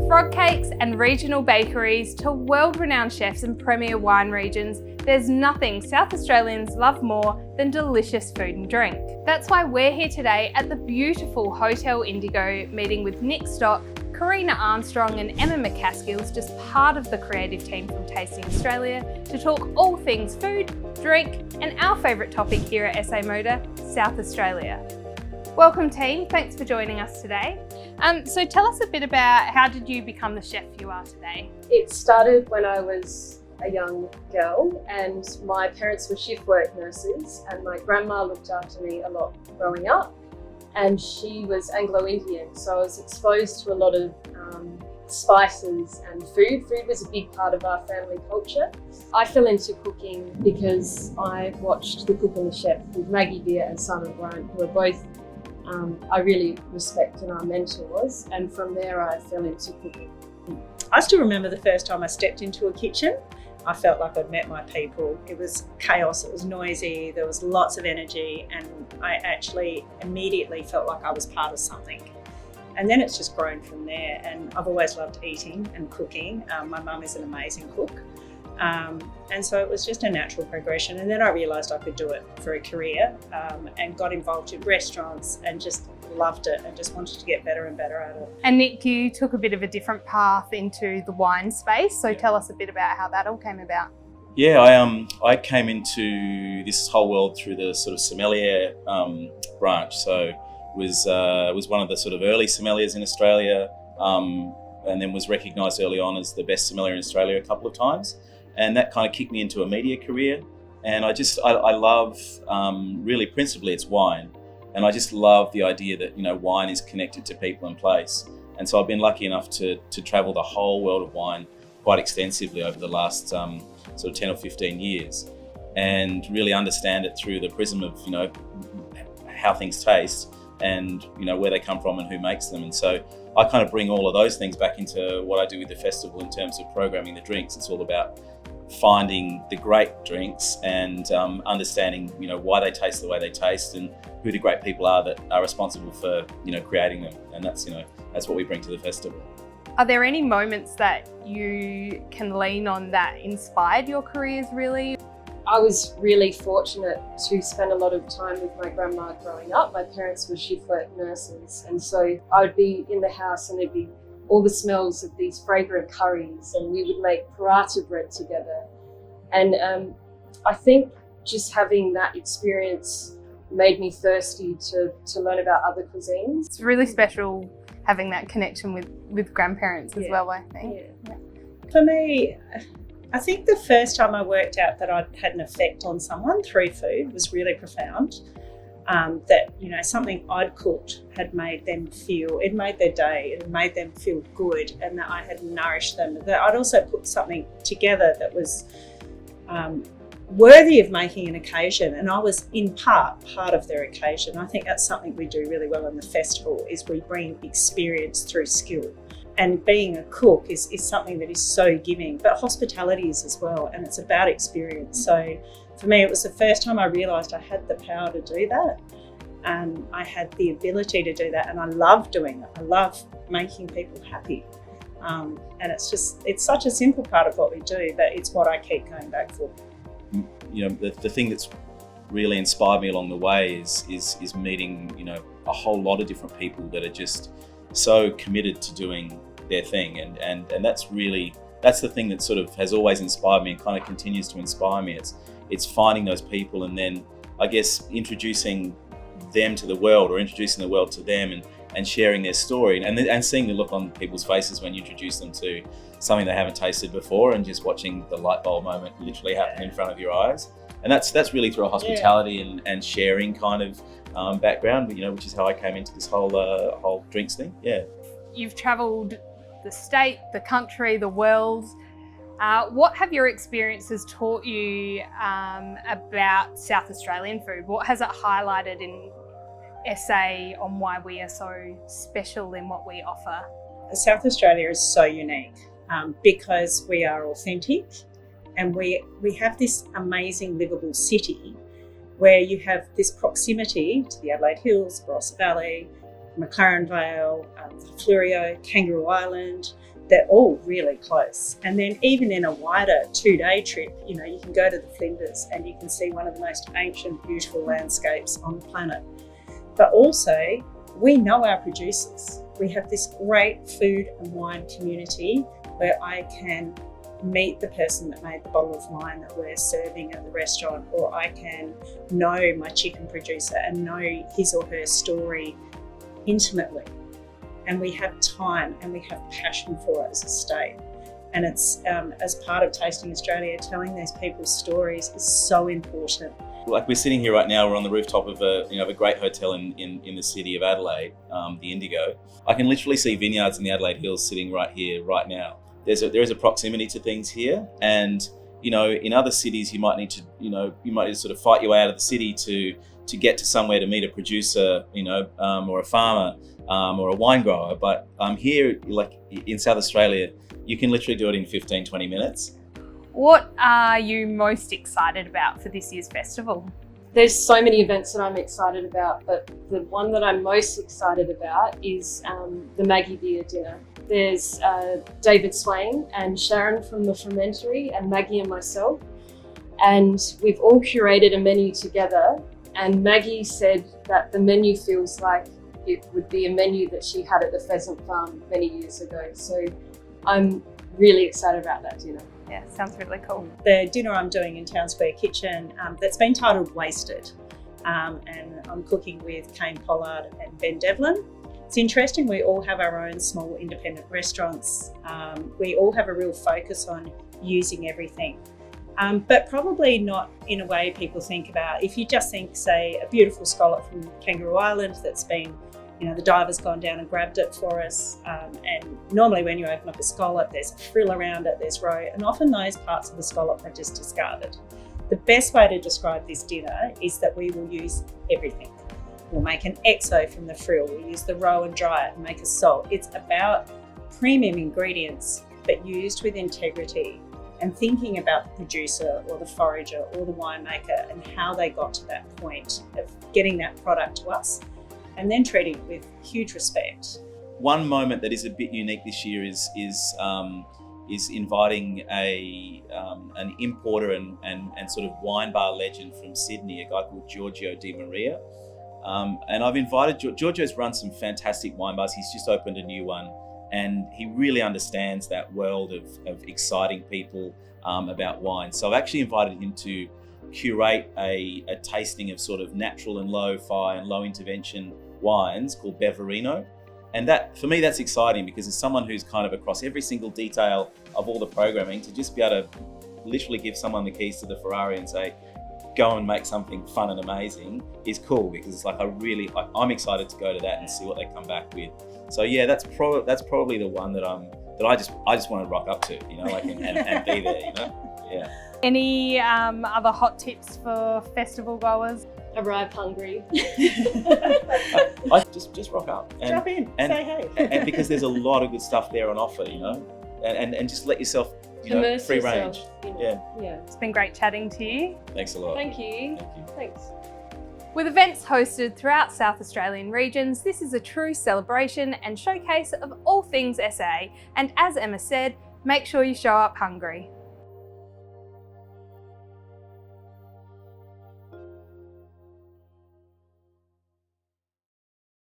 frog cakes and regional bakeries to world-renowned chefs and premier wine regions, there's nothing South Australians love more than delicious food and drink. That's why we're here today at the beautiful Hotel Indigo, meeting with Nick Stott, Karena Armstrong and Emma McCaskill, just part of the creative team from Tasting Australia, to talk all things food, drink, and our favourite topic here at SA Motor, South Australia. Welcome team, thanks for joining us today. So tell us a bit about how did you become the chef you are today? It started when I was a young girl and my parents were shift work nurses and my grandma looked after me a lot growing up, and she was Anglo-Indian, so I was exposed to a lot of spices and food. Food was a big part of our family culture. I fell into cooking because I watched The Cook and the Chef with Maggie and Simon Bryant, who are both I really respect and are mentors, and from there I fell into cooking. I still remember the first time I stepped into a kitchen. I felt like I'd met my people. It was chaos, it was noisy, there was lots of energy, and I actually immediately felt like I was part of something. And then it's just grown from there, and I've always loved eating and cooking. My mum is an amazing cook. And so it was just a natural progression, and then I realised I could do it for a career, and got involved in restaurants and just loved it and just wanted to get better and better at it. And Nick, you took a bit of a different path into the wine space, so tell us a bit about how that all came about. Yeah, I came into this whole world through the sort of sommelier branch. So was one of the sort of early sommeliers in Australia, and then was recognised early on as the best sommelier in Australia a couple of times. And that kind of kicked me into a media career. And I love, really principally it's wine. And I just love the idea that, wine is connected to people and place. And so I've been lucky enough to travel the whole world of wine quite extensively over the last sort of 10 or 15 years, and really understand it through the prism of, how things taste and, where they come from and who makes them. And so I kind of bring all of those things back into what I do with the festival in terms of programming the drinks. It's all about finding the great drinks and understanding, why they taste the way they taste and who the great people are that are responsible for, creating them. And that's what we bring to the festival. Are there any moments that you can lean on that inspired your careers really? I was really fortunate to spend a lot of time with my grandma growing up. My parents were shift work nurses, and so I would be in the house and there'd be all the smells of these fragrant curries, and we would make paratha bread together. And I think just having that experience made me thirsty to learn about other cuisines. It's really special having that connection with grandparents as well, I think. Yeah. For me, I think the first time I worked out that I'd had an effect on someone through food was really profound. That, something I'd cooked had made them feel, it made their day, it made them feel good, and that I had nourished them. That I'd also put something together that was worthy of making an occasion, and I was in part of their occasion. I think that's something we do really well in the festival, is we bring experience through skill. And being a cook is something that is so giving, but hospitality is as well, and it's about experience. So for me, it was the first time I realised I had the power to do that, and I had the ability to do that, and I love doing it. I love making people happy. And it's such a simple part of what we do, but it's what I keep going back for. The thing that's really inspired me along the way is meeting, a whole lot of different people that are just so committed to doing their thing, and that's the thing that sort of has always inspired me and kind of continues to inspire me. It's finding those people and then I guess introducing them to the world, or introducing the world to them, and sharing their story and seeing the look on people's faces when you introduce them to something they haven't tasted before, and just watching the light bulb moment literally happen in front of your eyes. And that's really through a hospitality and sharing kind of background, which is how I came into this whole drinks thing. Yeah. You've travelled the state, the country, the world. What have your experiences taught you about South Australian food? What has it highlighted in SA on why we are so special in what we offer? South Australia is so unique because we are authentic, and we have this amazing livable city where you have this proximity to the Adelaide Hills, Barossa Valley, McLaren Vale, Fleurieu, Kangaroo Island, they're all really close. And then even in a wider 2-day trip, you can go to the Flinders and you can see one of the most ancient, beautiful landscapes on the planet. But also, we know our producers. We have this great food and wine community where I can meet the person that made the bottle of wine that we're serving at the restaurant, or I can know my chicken producer and know his or her story intimately. And we have time and we have passion for it as a state. And it's, as part of Tasting Australia, telling those people's stories is so important. Like we're sitting here right now, we're on the rooftop of a great hotel in the city of Adelaide, the Indigo. I can literally see vineyards in the Adelaide Hills sitting right here, right now. There is a proximity to things here, and in other cities you might need to sort of fight your way out of the city to get to somewhere to meet a producer, or a farmer, or a wine grower. But here, like in South Australia, you can literally do it in 15-20 minutes. What are you most excited about for this year's festival? There's so many events that I'm excited about, but the one that I'm most excited about is the Maggie beer dinner. There's David Swain and Sharon from the Fermentary and Maggie and myself, and we've all curated a menu together, and Maggie said that the menu feels like it would be a menu that she had at the Pheasant Farm many years ago. So I'm really excited about that dinner. Yeah, sounds really cool. The dinner I'm doing in Town Square Kitchen, that's been titled Wasted, and I'm cooking with Kane Pollard and Ben Devlin. It's interesting, we all have our own small independent restaurants. We all have a real focus on using everything, but probably not in a way people think about. If you just think, say, a beautiful scallop from Kangaroo Island that's been, the diver's gone down and grabbed it for us, and normally when you open up a scallop, there's a frill around it, there's roe, and often those parts of the scallop are just discarded. The best way to describe this dinner is that we will use everything. We'll make an exo from the frill, we'll use the roe and dry it and make a salt. It's about premium ingredients, but used with integrity and thinking about the producer or the forager or the winemaker and how they got to that point of getting that product to us, and then treating it with huge respect. One moment that is a bit unique this year is inviting an importer and sort of wine bar legend from Sydney, a guy called Giorgio Di Maria. And I've invited Giorgio's run some fantastic wine bars. He's just opened a new one, and he really understands that world of exciting people about wine. So I've actually invited him to curate a tasting of sort of natural and low-fi and low intervention wines called Beverino. And that, for me, that's exciting because as someone who's kind of across every single detail of all the programming, to just be able to literally give someone the keys to the Ferrari and say, go and make something fun and amazing is cool, because it's like I'm excited to go to that and see what they come back with. So yeah, that's probably the one that I just want to rock up to, and be there, Yeah. Any other hot tips for festival goers? Arrive hungry. I just rock up and drop in, say hey. and because there's a lot of good stuff there on offer, and just let yourself, Immerse free yourself, range. Yeah. It's been great chatting to you. Thanks a lot. Thank you. Thank you. Thanks. With events hosted throughout South Australian regions, this is a true celebration and showcase of all things SA. And as Emma said, make sure you show up hungry.